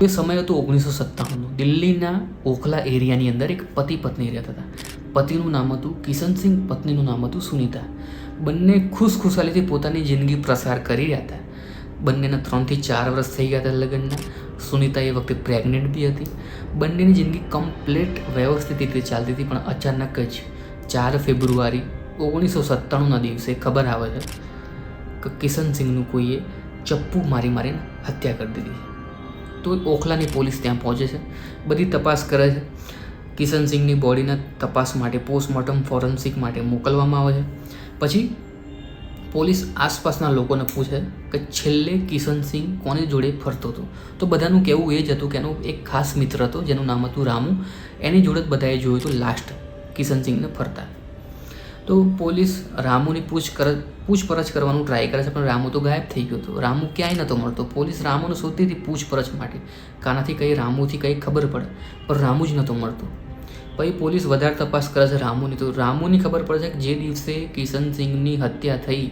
એ સમય હતો 1997નો. દિલ્હીના ઓખલા એરિયાની અંદર એક પતિ પત્ની રહેતા હતા. પતિનું નામ હતું કિશનસિંહ, પત્નીનું નામ હતું સુનિતા. બંને ખુશખુશાલીથી પોતાની જિંદગી પ્રસાર કરી રહ્યા હતા. બંનેના 3 થી 4 વર્ષ થઈ ગયા હતા લગ્નના. સુનિતા એ વખતે પ્રેગ્નેન્ટ બી હતી. બંનેની જિંદગી કમ્પ્લીટ વ્યવસ્થિત રીતે ચાલતી હતી. પણ અચાનક જ 4 ફેબ્રુઆરી 1997ના દિવસે ખબર આવે છે કે કિશનસિંહનું કોઈએ ચપ્પુ મારીને હત્યા કરી દીધી. તો ઓખલાની પોલીસ ત્યાં પહોંચે છે, બધી તપાસ કરે છે. કિશનસિંહની બોડીના તપાસ માટે પોસ્ટમોર્ટમ ફોરેન્સિક માટે મોકલવામાં આવે છે. પછી પોલીસ આસપાસના લોકોને પૂછે કે છેલ્લે કિશનસિંહ કોની જોડે ફરતો હતો. તો બધાનું કહેવું એ જ હતું કે એનો એક ખાસ મિત્ર હતો જેનું નામ હતું રામુ. એની જોડે જ બધાએ જોયું હતું લાસ્ટ કિશનસિંહને ફરતા. તો પોલીસ રામુની પૂછપરછ કરવાનું ટ્રાય કરે છે, પણ રામુ તો ગાયબ થઈ ગયો હતો. રામુ ક્યાંય નહોતો મળતો. પોલીસ રામુને શોધતી હતી પૂછપરછ માટે, કાનાથી કંઈ રામુથી કંઈ ખબર પડે, પણ રામુ જ નહોતો મળતો. પછી પોલીસ વધારે તપાસ કરે છે રામુની. તો રામુની ખબર પડે છે કે જે દિવસે કિશનસિંહની હત્યા થઈ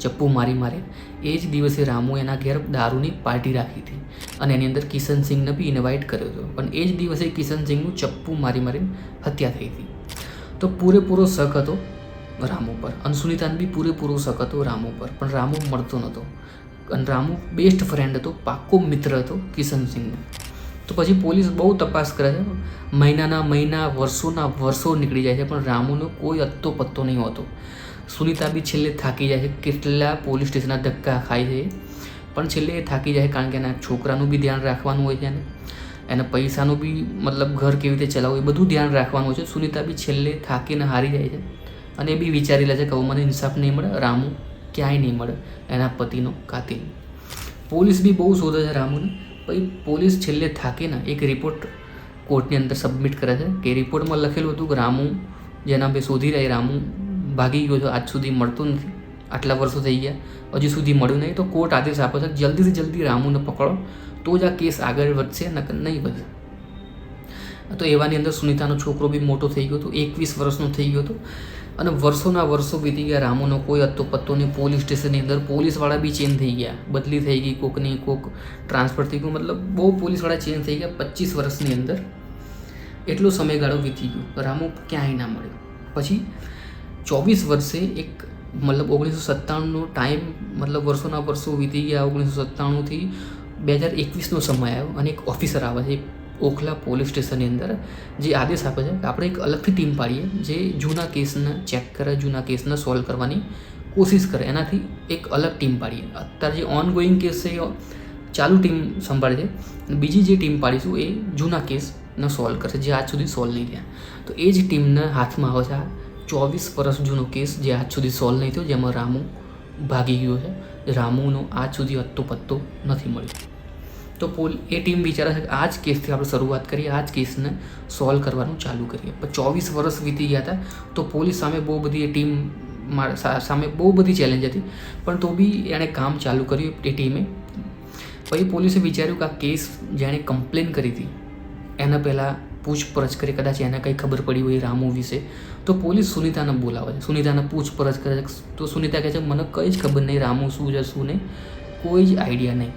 ચપ્પુ મારી એ જ દિવસે રામુએ એના ઘેર દારૂની પાર્ટી રાખી હતી અને એની અંદર કિશનસિંહને બી ઇન્વાઇટ કર્યો હતો. પણ એ જ દિવસે કિશનસિંહનું ચપ્પુ મારીને હત્યા થઈ હતી. તો પૂરેપૂરો શક હતો રામુ પર, અને સુનિતાને બી પૂરેપૂરો શક હતો રામુ પર. પણ રામુ મળતો નહોતો, અને રામુ બેસ્ટ ફ્રેન્ડ હતો, પાક્કો મિત્ર હતો કિશનસિંહનો. તો પછી પોલીસ બહુ તપાસ કરે છે. મહિના વર્ષોના વર્ષો નીકળી જાય છે, પણ રામુનો કોઈ અત્તો પત્તો નહીં હોતો. સુનિતા બી છેલ્લે થાકી જાય છે. કેટલા પોલીસ સ્ટેશનના ધક્કા ખાય છે, પણ છેલ્લે એ થાકી જાય છે, કારણ કે એના છોકરાનું બી ધ્યાન રાખવાનું હોય છે એને પૈસાનું બી મતલબ ઘર કેવી રીતે ચલાવવું એ બધું ધ્યાન રાખવાનું હોય છે. સુનિતા બી છેલ્લે થાકીને હારી જાય છે, અને એ બી વિચારી લે છે કે હવે મને ઇન્સાફ નહીં મળે, રામુ ક્યાંય નહીં મળે, એના પતિનો કાતિલ. પોલીસ બી બહુ શોધે છે રામુને. પછી પોલીસ છેલ્લે થાકીને એક રિપોર્ટ કોર્ટની અંદર સબમિટ કરે છે કે રિપોર્ટમાં લખેલું હતું કે રામુ જેના બે શોધી રહી, રામુ ભાગી ગયો છે, આજ સુધી મળતો નથી, આટલા વર્ષો થઈ ગયા, હજુ સુધી મળ્યું નહીં. તો કોર્ટ આદેશ આપે છે જલ્દીથી જલ્દી રામુને પકડો, તો જ આ કેસ આગળ વધશે, નકર નહીં વધે. તો એવાની અંદર સુનિતાનો છોકરો બી મોટો થઈ ગયો હતો, 21 વર્ષનો થઈ ગયો હતો, અને વર્ષોના વર્ષો વીતી ગયા. રામુનો કોઈ અત્તો પત્તો નહીં. પોલીસ સ્ટેશનની અંદર પોલીસવાળા બી ચેન્જ થઈ ગયા, બદલી થઈ ગઈ, કોકની કોક ટ્રાન્સફર થઈ ગયું, મતલબ બહુ પોલીસવાળા ચેન્જ થઈ ગયા. 25 વર્ષની અંદર એટલો સમયગાળો વીતી ગયો, રામુ ક્યાંય ના મળ્યો. પછી 24 વર્ષે એક મતલબ 1997નો ટાઈમ, મતલબ વર્ષોના વર્ષો વીતી ગયા. 1997થી 2021નો સમય આવ્યો, અને એક ઓફિસર આવે છે ઓખલા પોલીસ સ્ટેશનની અંદર, જે આદેશ આપે છે કે આપણે એક અલગથી ટીમ પાડીએ જે જૂના કેસને ચેક કરે, જૂના કેસને સોલ્વ કરવાની કોશિશ કરે. એનાથી એક અલગ ટીમ પાડીએ. અત્યારે જે ઓનગોઈંગ કેસ છે એ ચાલુ ટીમ સંભાળે છે, બીજી જે ટીમ પાડીશું એ જૂના કેસને સોલ્વ કરશે જે આજ સુધી સોલ્વ નહીં થયા. તો એ જ ટીમના હાથમાં આવે છે આ 24 વર્ષ જૂનો કેસ જે આજ સુધી સોલ્વ નહીં થયો, જેમાં રામુ ભાગી ગયો છે. રામુનો આજ સુધી અત્તો પત્તો નથી મળ્યો. તો એ ટીમ વિચારે છે કે આ જ કેસથી આપણે શરૂઆત કરીએ, આ જ કેસને સોલ્વ કરવાનું ચાલુ કરીએ. પણ 24 વર્ષ વીતી ગયા હતા, તો પોલીસ સામે બહુ બધી એ ટીમ સામે બહુ બધી ચેલેન્જ હતી, પણ તો બી એણે કામ ચાલુ કર્યું એ ટીમે. પછી પોલીસે વિચાર્યું કે આ કેસ જેણે કમ્પ્લેન કરી હતી એના પહેલાં પૂછપરછ કરી, કદાચ એને કંઈ ખબર પડી હોય રામુ વિશે. તો પોલીસ સુનિતાને બોલાવે છે, સુનિતાને પૂછપરછ કરે છે. તો સુનિતા કહે છે મને કંઈ જ ખબર નહીં, રામુ શું છે શું નહીં, કોઈ જ આઈડિયા નહીં.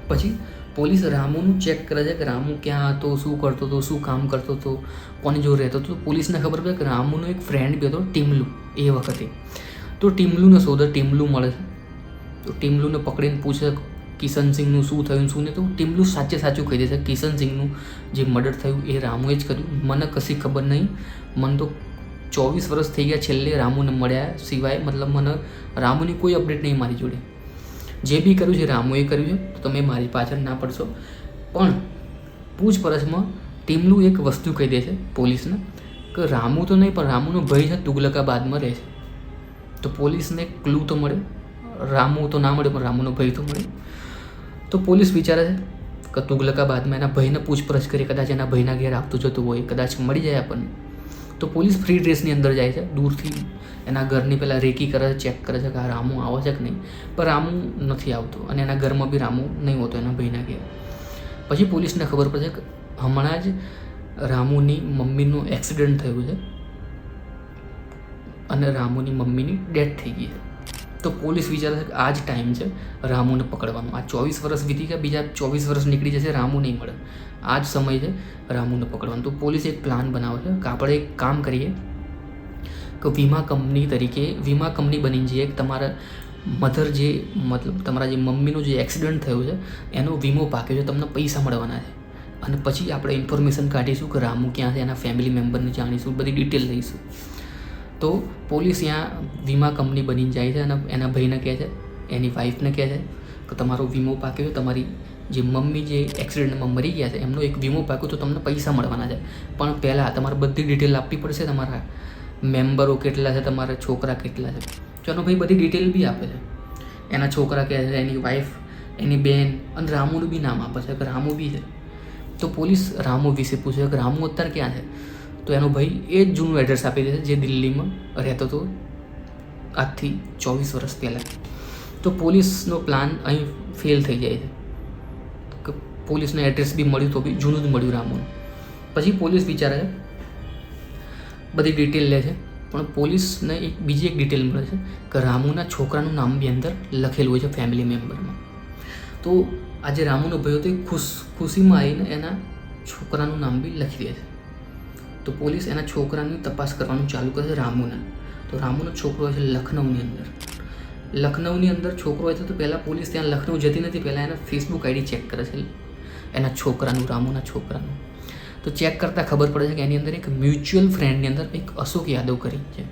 પછી પોલીસ રામુનું ચેક કરે છે કે રામુ ક્યાં હતો, શું કરતો હતો, શું કામ કરતો હતો, કોની જોડે રહેતો હતો. પોલીસને ખબર પડે કે રામુનો એક ફ્રેન્ડ બી હતો ટીમલુ એ વખતે. તો ટીમલુને શોધે, ટીમલુ મળે છે. તો ટીમલુને પકડીને પૂછે કિશનસિંહનું શું થયું શું નહીં. તો ટીમલુ સાચું કહી દે છે કિશનસિંહનું જે મર્ડર થયું એ રામુએ જ કર્યું, મને કશી ખબર નહીં, મને તો 24 વર્ષ થઈ ગયા છેલ્લે રામુને મળ્યા સિવાય, મતલબ મને રામુની કોઈ અપડેટ નહીં મારી જોડે. જે બી કર્યું છે રામુએ કર્યું છે, તો તમે મારી પાછળ ના પડશો. પણ પૂછપરછમાં ટીમલુ એક વસ્તુ કહી દે છે પોલીસને કે રામુ તો નહીં, પણ રામુનો ભાઈ છે તુગલકાબાદમાં રહે છે. તો પોલીસને એક ક્લુ તો મળે, રામુ તો ના મળે પણ રામુનો ભાઈ તો મળે. તો પોલીસ વિચારે છે કે તુગલકાબાદમાં એના ભાઈને પૂછપરછ કરી, કદાચ એના ભાઈના ઘેર આવતું જતું હોય, કદાચ મળી જાય આપણને. તો પોલીસ ફ્રી ડ્રેસની અંદર જાય છે, દૂરથી એના ઘરની પહેલાં રેકી કરે છે, ચેક કરે છે કે આ રામુ આવે છે કે નહીં. પણ રામુ નથી આવતો, અને એના ઘરમાં બી રામુ નહીં હોતો એના ભાઈના ઘેર. પછી પોલીસને ખબર પડે કે હમણાં જ રામુની મમ્મીનું એક્સિડન્ટ થયું છે અને રામુની મમ્મીની ડેથ થઈ ગઈ છે. તો પોલીસ વિચારે છે કે આ જ ટાઈમ છે રામુને પકડવાનો. આ 24 વર્ષ વીતી ગયા, બીજા 24 વર્ષ નીકળી જશે, રામુ નહીં મળે. આ જ સમય છે રામુને પકડવાનો. તો પોલીસ એક પ્લાન બનાવે છે કે આપણે એક કામ કરીએ કે વીમા કંપની બની જઈએ. તમારા મધર જે મતલબ તમારા જે મમ્મીનું જે એક્સિડન્ટ થયું છે એનો વીમો પાક્યો છે, તમને પૈસા મળવાના છે. અને પછી આપણે ઇન્ફોર્મેશન કાઢીશું કે રામુ ક્યાં છે, એના ફેમિલી મેમ્બરને જાણીશું, બધી ડિટેલ લઈશું. તો પોલીસ ત્યાં વીમા કંપની બની જાય છે અને એના ભાઈને કહે છે, એની વાઈફને કહે છે કે તમારો વીમો પાક્યો છે, તમારી જે મમ્મી જે એક્સિડન્ટમાં મરી ગયા છે એમનો એક વીમો પાક્યો તો તમને પૈસા મળવાના છે. પણ પહેલાં તમારે બધી ડિટેલ આપવી પડશે, તમારા મેમ્બરો કેટલા છે, તમારા છોકરા કેટલા છે. ચલો ભાઈ બધી ડિટેલ બી આપે છે. એના છોકરા કહે છે, એની વાઈફ, એની બહેન અને રામુનું બી નામ આપે છે કે રામુ બી છે. તો પોલીસ રામુ વિશે પૂછે કે રામુ અત્યારે ક્યાં છે. તો એનો ભાઈ એ જ જૂનું એડ્રેસ આપી દે છે જે દિલ્હીમાં રહેતો હતો આજથી 24 વર્ષ પહેલાં. તો પોલીસનો પ્લાન અહીં ફેલ થઈ જાય છે કે પોલીસને એડ્રેસ બી મળ્યું તો બી જૂનું જ મળ્યું રામુનું. પછી પોલીસ વિચારે છે, બધી ડિટેલ લે છે, પણ પોલીસને બીજી એક ડિટેલ મળે છે કે રામુના છોકરાનું નામ બી અંદર લખેલું હોય છે ફેમિલી મેમ્બરમાં. તો આજે રામુનો ભાઈ હતો એ ખુશીમાં આવીને એના છોકરાનું નામ બી લખી દે છે. તો પોલીસ એના છોકરાની તપાસ કરવાનું ચાલુ કરે છે રામુના. તો રામુનો છોકરો હોય છે લખનઉની અંદર છોકરો હોય છે. તો પહેલાં પોલીસ ત્યાં લખનઉ જતી નથી, પહેલાં એના ફેસબુક આઈડી ચેક કરે છે એના છોકરાનું, રામુના છોકરાનું. તો ચેક કરતાં ખબર પડે છે કે એની અંદર એક મ્યુચ્યુઅલ ફ્રેન્ડની અંદર એક અશોક યાદવ કરી છે.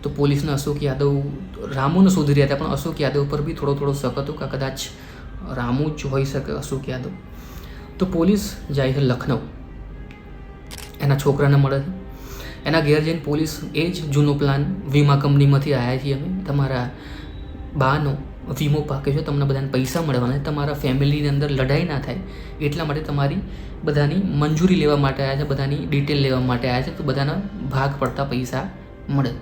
તો પોલીસને અશોક યાદવ રામુને શોધી રહ્યા હતા, પણ અશોક યાદવ પર બી થોડો શક હતો કે કદાચ રામુ જ હોઈ શકે અશોક યાદવ. તો પોલીસ જાય છે લખનઉ, એના છોકરાને મળે છે. એના ઘેર જઈને પોલીસ એ જ જૂનો પ્લાન, વીમા કંપનીમાંથી આવ્યા છીએ અમે, તમારા બાનો વીમો પાકે છે, તમને બધાને પૈસા મળવાના, તમારા ફેમિલીની અંદર લડાઈ ના થાય એટલા માટે તમારી બધાની મંજૂરી લેવા માટે આવ્યા છે, બધાની ડિટેલ લેવા માટે આવ્યા છે, તો બધાના ભાગ પડતા પૈસા મળે.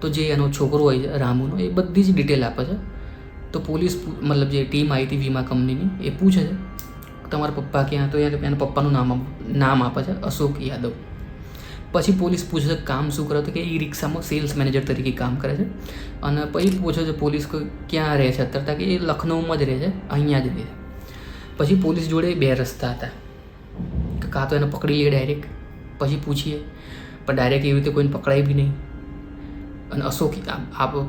તો જે એનો છોકરો હોય છે રામુનો એ બધી જ ડિટેલ આપે છે. તો પોલીસ મતલબ જે ટીમ આવી હતી વીમા કંપનીની એ પૂછે છે તમારા પપ્પા ક્યાં, તો એના પપ્પાનું નામ આપે છે અશોક યાદવ. પછી પોલીસ પૂછે છે કામ શું કરે, તો કે એ રિક્ષામાં સેલ્સ મેનેજર તરીકે કામ કરે છે. અને પછી પૂછે છે પોલીસ કે ક્યાં રહે છે અત્યારે, કે એ લખનઉમાં જ રહે છે, અહીંયા જ રહે છે. પછી પોલીસ જોડે બે રસ્તા હતા કે કાં તો એને પકડી લઈએ ડાયરેક્ટ, પછી પૂછીએ, પણ ડાયરેક્ટ એવી રીતે કોઈને પકડાય બી નહીં. અને અશોક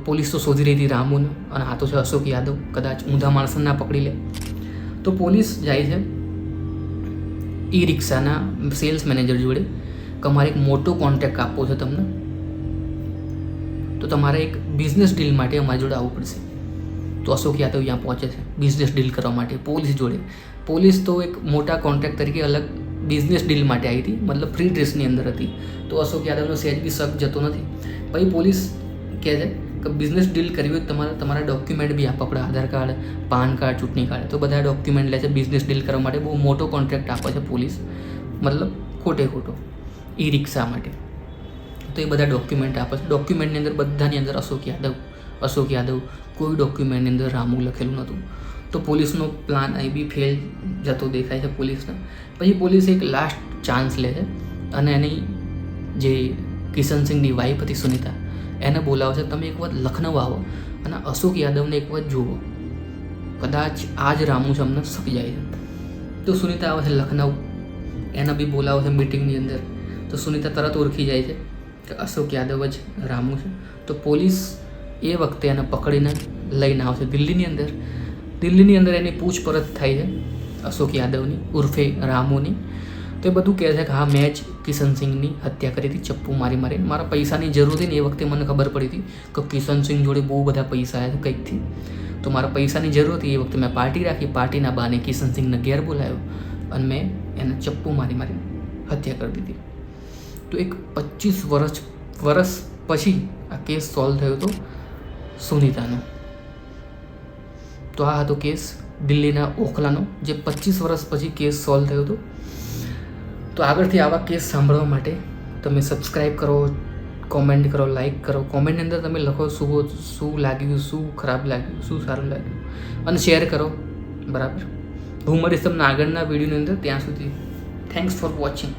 પોલીસ તો શોધી રહી હતી રામુને, અને આ તો છે અશોક યાદવ, કદાચ ઊંધા માણસને ના પકડી લે. તો પોલીસ જાય છે ઈ રિક્ષાના સેલ્સ મેનેજર જોડે કે અમારે એક મોટો કોન્ટ્રાક્ટ આપવો છે તમને, તો તમારે એક બિઝનેસ ડીલ માટે અમારી જોડે આવવું પડશે. તો અશોક યાદવ ત્યાં પહોંચે છે બિઝનેસ ડીલ કરવા માટે પોલીસ જોડે. પોલીસ તો એક મોટા કોન્ટ્રાક્ટ તરીકે અલગ બિઝનેસ ડીલ માટે આવી હતી, મતલબ ફ્રી ડ્રેસની અંદર હતી. તો અશોક યાદવનો સહેજ બી શક જતો નથી. પછી પોલીસ કહે છે કે બિઝનેસ ડીલ કરવી હોય તમારા ડોક્યુમેન્ટ બી આપવા પડે, આધાર કાર્ડ, પાન કાર્ડ, ચૂંટણી કાર્ડ. તો બધા ડોક્યુમેન્ટ લે છે બિઝનેસ ડીલ કરવા માટે. બહુ મોટો કોન્ટ્રાક્ટ આપે છે પોલીસ, મતલબ ખોટો ઈ રિક્ષા માટે. તો એ બધા ડોક્યુમેન્ટ આપે છે. ડોક્યુમેન્ટની અંદર બધાની અંદર અશોક યાદવ, કોઈ ડોક્યુમેન્ટની અંદર રામુ લખેલું નહોતું. તો પોલીસનો પ્લાન અહીં બી ફેલ જતો દેખાય છે પોલીસને. પછી પોલીસ એક લાસ્ટ ચાન્સ લે છે અને એની જે કિશનસિંહની વાઈફ હતી સુનિતા, એને બોલાવે છે, તમે એક વખત લખનઉ આવો અને અશોક યાદવને એક વખત જુઓ, કદાચ આ જ રામુ છે, અમને શકી જાય છે. તો સુનિતા આવે છે લખનઉ, એને બી બોલાવે છે મિટિંગની અંદર. તો સુનિતા તરત ઓળખી જાય છે કે અશોક યાદવ જ રામુ છે. તો પોલીસ એ વખતે એને પકડીને લઈને આવશે દિલ્હીની અંદર એની પૂછપરછ થાય છે અશોક યાદવની ઉર્ફે રામુની. તો એ બધું કહે છે કે હા, મેં જ કિશનસિંહની હત્યા કરી હતી ચપ્પુ મારી, મારા પૈસાની જરૂર હતી ને એ વખતે મને ખબર પડી હતી કે કિશનસિંહ જોડે બહુ બધા પૈસા આવ્યા કંઈકથી, તો મારા પૈસાની જરૂર હતી. એ વખતે મેં પાર્ટી રાખી, પાર્ટીના બહાને કિશનસિંહને ઘેર બોલાવ્યો અને મેં એને ચપ્પુ મારી હત્યા કરી દીધી. તો એક 25 વર્ષ પછી આ કેસ સોલ્વ થયો હતો સુનિતાનો. તો આ હતો કેસ દિલ્હીના ઓખલાનો, જે 25 વર્ષ પછી કેસ સોલ્વ થયો હતો. તો આગળથી આવા કેસ સાંભળવા માટે તમે સબસ્ક્રાઈબ કરો, કોમેન્ટ કરો, લાઈક કરો. કોમેન્ટની અંદર તમે લખો શું લાગ્યું, શું ખરાબ લાગ્યું, શું સારું લાગ્યું, અને શેર કરો. બરાબર, હું મળીશ તમને આગળના વિડીયોની અંદર. ત્યાં સુધી થેન્ક્સ ફોર વોચિંગ.